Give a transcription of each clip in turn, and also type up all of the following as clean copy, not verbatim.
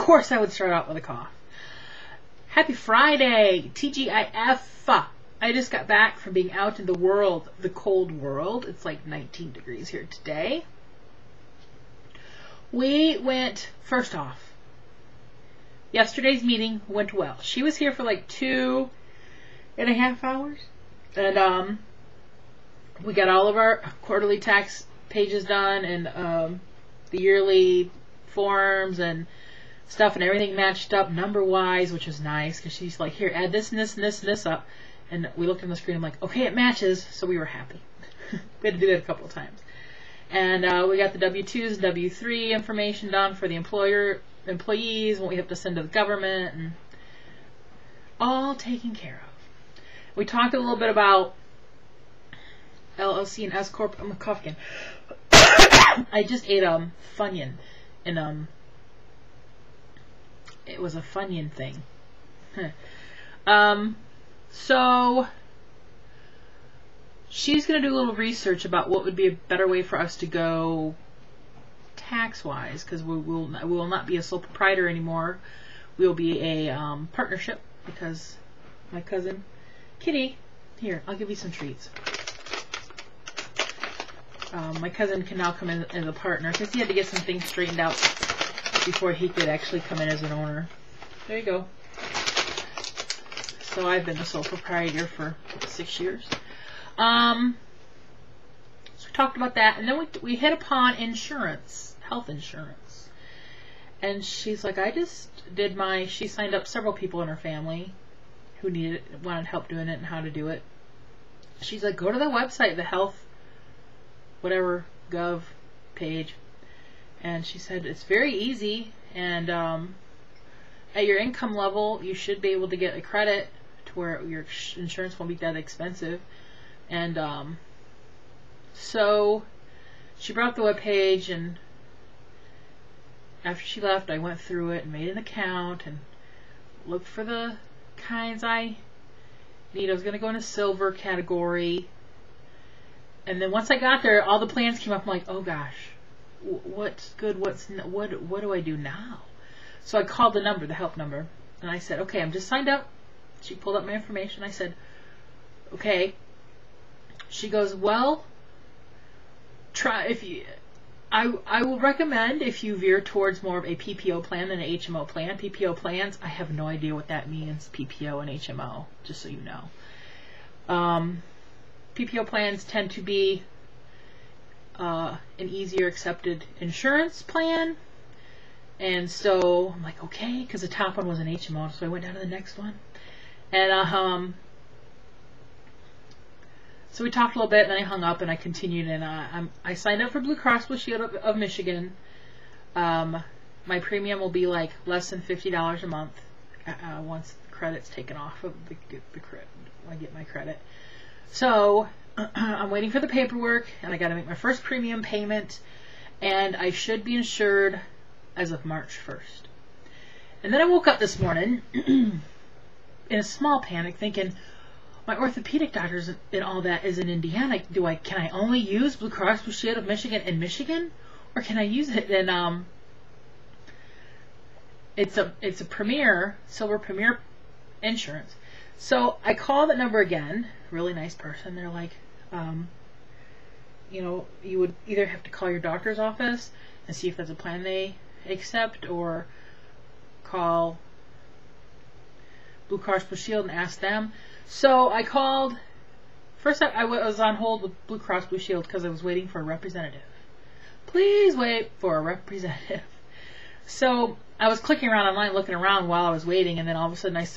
course I would start out with a cough. Happy Friday, TGIF. I just got back from being out in the world, the cold world. It's like 19 degrees here today. We went, first off, yesterday's meeting went well. She was here for like 2.5 hours. And we got all of our quarterly tax pages done and the yearly forms and stuff and everything matched up number-wise, which was nice because she's like, here, add this and this and this and this up. And we looked on the screen, I'm like, okay, it matches. So we were happy. We had to do that a couple of times. And we got the W-2s and W-3 information done for the employees, what we have to send to the government, and all taken care of. We talked a little bit about LLC and S Corp. I'm a Kufkin. I just ate Funyun, and it was a Funyun thing. So she's going to do a little research about what would be a better way for us to go tax-wise, because we will not be a sole proprietor anymore. We will be a partnership, because my cousin Kitty, here, I'll give you some treats. My cousin can now come in as a partner because he had to get some things straightened out before he could actually come in as an owner. There you go. So I've been the sole proprietor for 6 years. So we talked about that, and then we hit upon insurance, health insurance. And she's like, she signed up several people in her family who wanted help doing it and how to do it. She's like, go to the website, the health, whatever, gov page. And she said, it's very easy, and at your income level, you should be able to get a credit to where your insurance won't be that expensive. And so she brought up the webpage, and after she left, I went through it and made an account and looked for the kinds I need. I was going to go in a silver category. And then once I got there, all the plans came up. I'm like, oh gosh, what's good? What do I do now? So I called the number, the help number, and I said, okay, I'm just signed up. She pulled up my information. I said, okay. She goes, well, I will recommend if you veer towards more of a PPO plan than an HMO plan. PPO plans, I have no idea what that means, PPO and HMO, just so you know. PPO plans tend to be an easier accepted insurance plan. And so I'm like, okay, because the top one was an HMO, so I went down to the next one. And so we talked a little bit, and then I hung up, and I continued, and I signed up for Blue Cross Blue Shield of Michigan. My premium will be like less than $50 a month once the credit's taken off of the credit. I get my credit. So I'm waiting for the paperwork, and I got to make my first premium payment, and I should be insured as of March 1st. And then I woke up this morning in a small panic, thinking, my orthopedic doctors and all that is in Indiana. Can I only use Blue Cross Blue Shield of Michigan in Michigan, or can I use it in it's a Premier, Silver Premier insurance. So I call that number again. Really nice person. They're like, you would either have to call your doctor's office and see if that's a plan they accept, or call Blue Cross Blue Shield and ask them. So I called. First, I was on hold with Blue Cross Blue Shield because I was waiting for a representative. Please wait for a representative. So I was clicking around online, looking around while I was waiting, and then all of a sudden I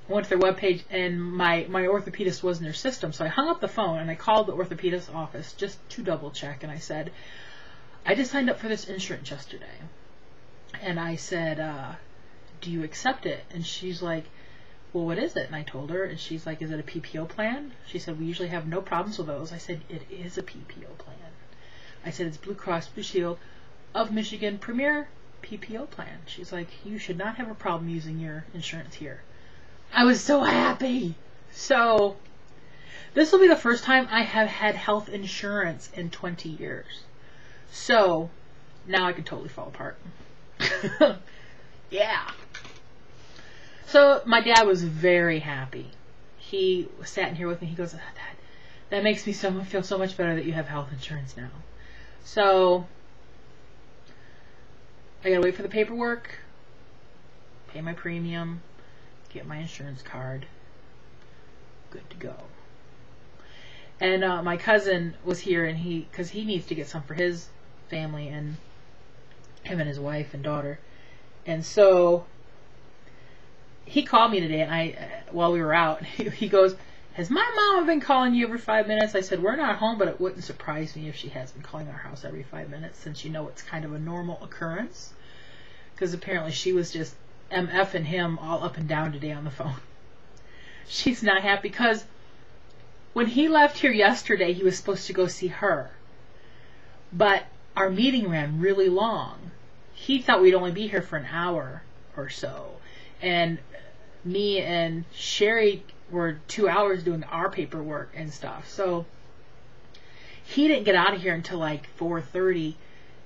went to their webpage, and my orthopedist was in their system. So I hung up the phone and I called the orthopedist office just to double check, and I said, I just signed up for this insurance yesterday. And I said, do you accept it? And she's like, well, what is it? And I told her, and she's like, is it a PPO plan? She said, we usually have no problems with those. I said, it is a PPO plan. I said, it's Blue Cross Blue Shield of Michigan Premier PPO plan. She's like, you should not have a problem using your insurance here. I was so happy. So this will be the first time I have had health insurance in 20 years. So now I can totally fall apart. Yeah. So my dad was very happy. He sat in here with me. He goes, that makes me feel so much better that you have health insurance now. So I gotta wait for the paperwork, pay my premium, get my insurance card. Good to go. And my cousin was here, and because he needs to get some for his family, and him and his wife and daughter. And so he called me today, and while we were out, he goes, has my mama been calling you every 5 minutes? I said, we're not home, but it wouldn't surprise me if she has been calling our house every 5 minutes, since you know it's kind of a normal occurrence. Because apparently she was just MFing him all up and down today on the phone. She's not happy because when he left here yesterday, he was supposed to go see her. But our meeting ran really long. He thought we'd only be here for an hour or so. And me and Sherry were 2 hours doing our paperwork and stuff. So he didn't get out of here until like 4:30.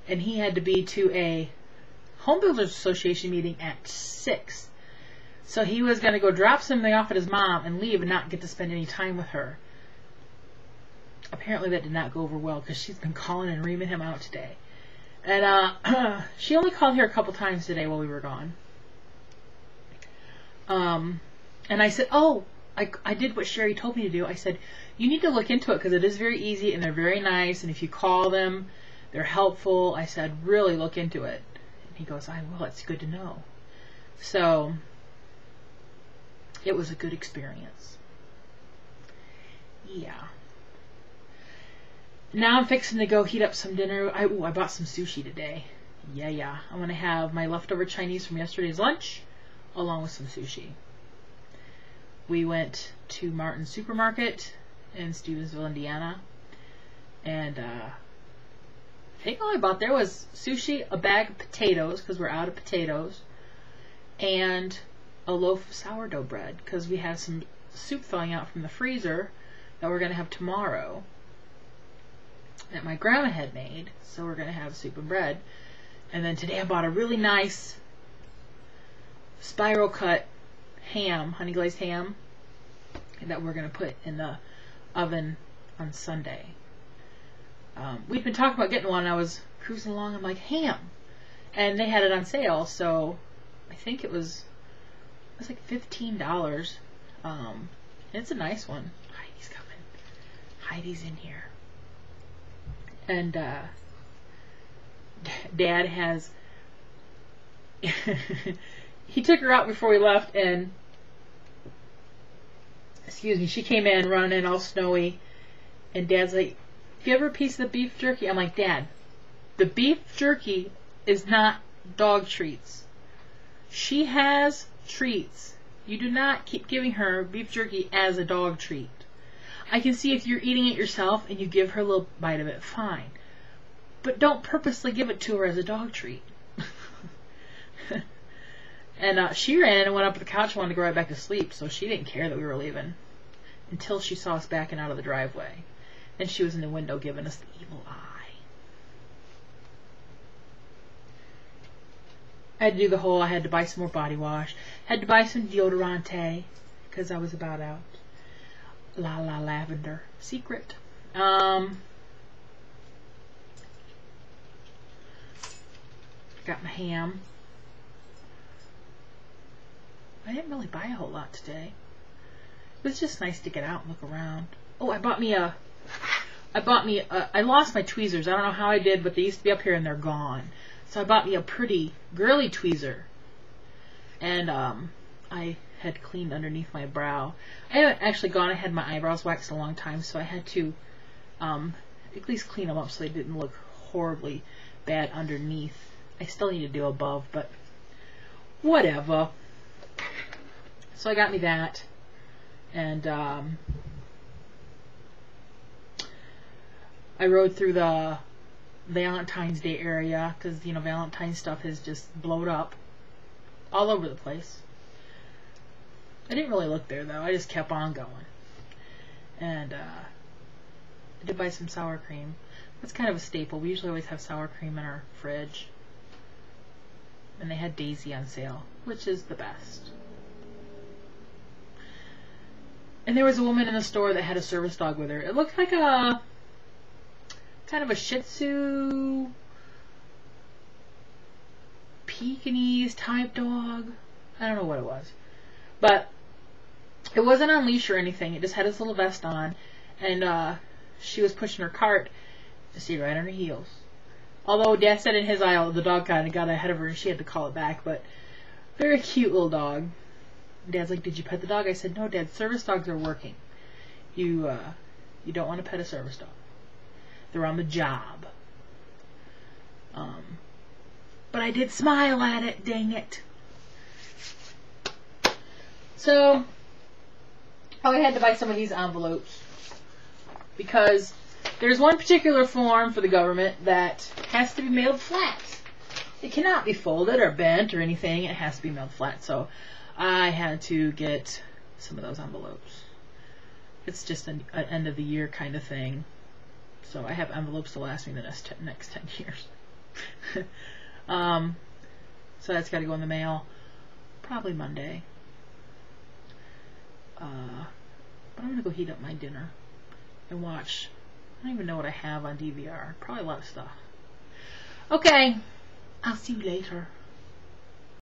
And he had to be to a Home Builders Association meeting at 6. So he was going to go drop something off at his mom and leave and not get to spend any time with her. Apparently that did not go over well because she's been calling and reaming him out today. And she only called here a couple times today while we were gone. And I said, oh, I did what Sherry told me to do. I said, you need to look into it because it is very easy and they're very nice. And if you call them, they're helpful. I said, really look into it. And he goes, I will. It's good to know. So it was a good experience. Yeah. Now I'm fixing to go heat up some dinner. I bought some sushi today. Yeah. I'm going to have my leftover Chinese from yesterday's lunch along with some sushi. We went to Martin's Supermarket in Stevensville, Indiana. And I think all I bought there was sushi, a bag of potatoes because we're out of potatoes, and a loaf of sourdough bread because we have some soup thawing out from the freezer that we're going to have tomorrow that my grandma had made. So we're going to have soup and bread. And then today I bought a really nice spiral cut ham, honey glazed ham, that we're going to put in the oven on Sunday. We've been talking about getting one. I was cruising along. I'm like, ham. And they had it on sale. So I think it was like $15. It's a nice one. Heidi's coming. Heidi's in here. And Dad has he took her out before we left, and excuse me, she came in running in all snowy, and Dad's like, give her a piece of the beef jerky. I'm like, Dad, the beef jerky is not dog treats. She has treats. You do not keep giving her beef jerky as a dog treat. I can see if you're eating it yourself and you give her a little bite of it, fine. But don't purposely give it to her as a dog treat. And she ran in and went up to the couch and wanted to go right back to sleep, so she didn't care that we were leaving until she saw us backing out of the driveway. Then she was in the window giving us the evil eye. I had to do the whole, I had to buy some more body wash. Had to buy some deodorante because I was about out. La La Lavender. Secret. Got my ham. I didn't really buy a whole lot today. It was just nice to get out and look around. Oh, I lost my tweezers. I don't know how I did, but they used to be up here and they're gone. So I bought me a pretty girly tweezer. And I had cleaned underneath my brow. I haven't actually gone and had my eyebrows waxed in a long time, so I had to at least clean them up so they didn't look horribly bad underneath. I still need to do above, but whatever. So I got me that. And I rode through the Valentine's Day area because, you know, Valentine's stuff has just blown up all over the place. I didn't really look there though. I just kept on going. And I did buy some sour cream. That's kind of a staple. We usually always have sour cream in our fridge. And they had Daisy on sale, which is the best. And there was a woman in the store that had a service dog with her. It looked like a kind of a Shih Tzu, Pekingese type dog. I don't know what it was. But it wasn't on leash or anything. It just had its little vest on. And she was pushing her cart to see right on her heels. Although Dad said in his aisle the dog kind of got ahead of her and she had to call it back. But very cute little dog. Dad's like, did you pet the dog? I said, no, Dad, service dogs are working. You don't want to pet a service dog. They're on the job. But I did smile at it, dang it. So, I had to buy some of these envelopes. Because there's one particular form for the government that has to be mailed flat. It cannot be folded or bent or anything. It has to be mailed flat. So, I had to get some of those envelopes. It's just an end of the year kind of thing. So I have envelopes to last me the next 10 years. So that's got to go in the mail probably Monday. But I'm going to go heat up my dinner and watch. I don't even know what I have on DVR. Probably a lot of stuff. Okay. I'll see you later.